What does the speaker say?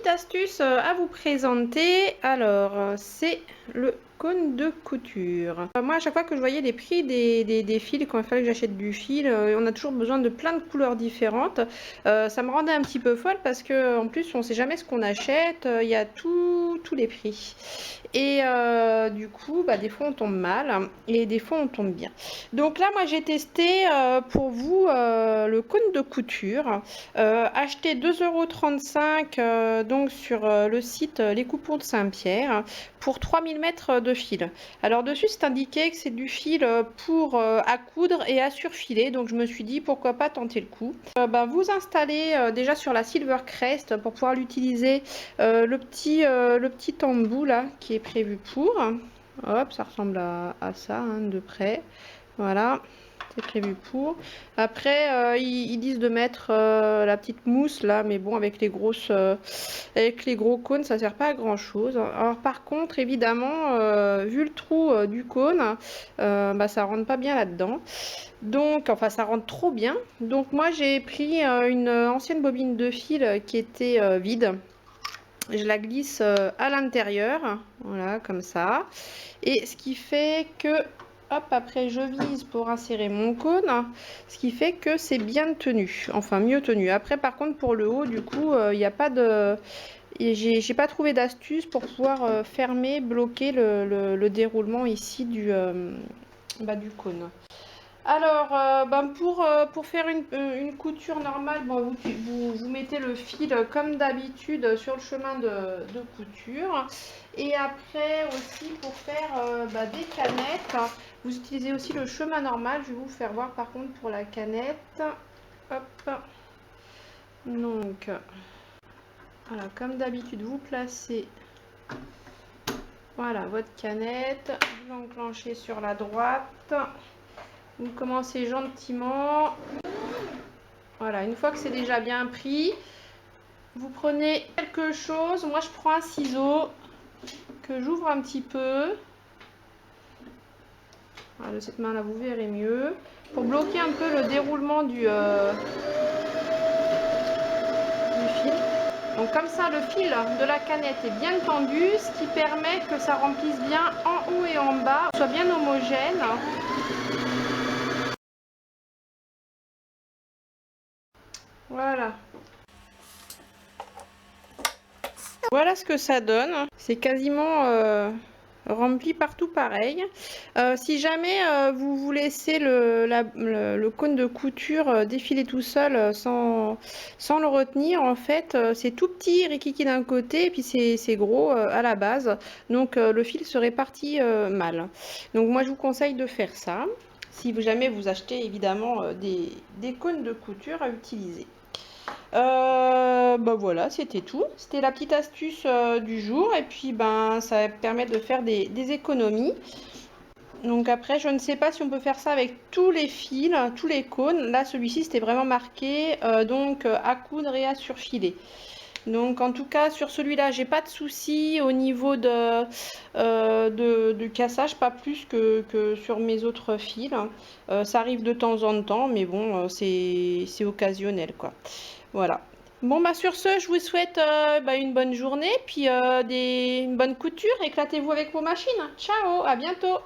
petite astuce à vous présenter. Alors, c'est le cône de couture. Moi, à chaque fois que je voyais les prix des fils, quand il fallait que j'achète du fil, on a toujours besoin de plein de couleurs différentes. Ça me rendait un petit peu folle parce que en plus, on sait jamais ce qu'on achète. Il y a tous les prix. Et du coup, des fois on tombe mal et des fois on tombe bien. Donc là, moi j'ai testé pour vous le cône de couture. Acheté 2,35 € donc sur le site Les Coupons de Saint-Pierre pour 3000 mètres de fil. Alors dessus c'est indiqué que c'est du fil pour à coudre et à surfiler, donc je me suis dit pourquoi pas tenter le coup. Vous installez déjà sur la Silvercrest pour pouvoir l'utiliser le petit embout là qui est prévu pour. Hop, ça ressemble à ça de près. Voilà. C'est prévu pour. Après, ils disent de mettre la petite mousse là, mais bon, avec les gros cônes, ça sert pas à grand chose. Alors par contre, évidemment, vu le trou du cône, ça rentre pas bien là-dedans. Donc, enfin, ça rentre trop bien. Donc moi, j'ai pris une ancienne bobine de fil qui était vide. Je la glisse à l'intérieur, voilà, comme ça. Et ce qui fait que hop, après je vise pour insérer mon cône, ce qui fait que c'est bien tenu, enfin mieux tenu. Après par contre pour le haut, du coup, il n'y a pas de... J'ai pas trouvé d'astuce pour pouvoir fermer, bloquer le déroulement ici du cône. Alors, pour faire une couture normale, vous mettez le fil comme d'habitude sur le chemin de couture. Et après aussi pour faire des canettes, vous utilisez aussi le chemin normal. Je vais vous faire voir par contre pour la canette. Hop. Donc, voilà, comme d'habitude, vous placez voilà votre canette. Vous l'enclenchez sur la droite. Vous commencez gentiment. Voilà, une fois que c'est déjà bien pris, vous prenez quelque chose. Moi, je prends un ciseau que j'ouvre un petit peu. Voilà, de cette main-là, vous verrez mieux. Pour bloquer un peu le déroulement du fil. Donc comme ça, le fil de la canette est bien tendu, ce qui permet que ça remplisse bien en haut et en bas, soit bien homogène. Voilà. Voilà ce que ça donne. C'est quasiment rempli partout pareil. Si jamais vous laissez le cône de couture défiler tout seul sans le retenir, en fait, c'est tout petit, rikiki d'un côté, et puis c'est gros à la base. Donc le fil se répartit mal. Donc moi je vous conseille de faire ça. Si jamais vous achetez évidemment des cônes de couture à utiliser. Voilà, c'était tout. C'était la petite astuce du jour. Et puis ça permet de faire des économies. Donc après, je ne sais pas si on peut faire ça avec tous les fils, tous les cônes. Là, celui-ci, c'était vraiment marqué à coudre et à surfiler. Donc en tout cas sur celui-là j'ai pas de souci au niveau du cassage, pas plus que sur mes autres fils. Ça arrive de temps en temps, mais bon c'est occasionnel quoi. Voilà. Bon sur ce je vous souhaite une bonne journée, puis une bonne couture, éclatez-vous avec vos machines. Ciao, à bientôt.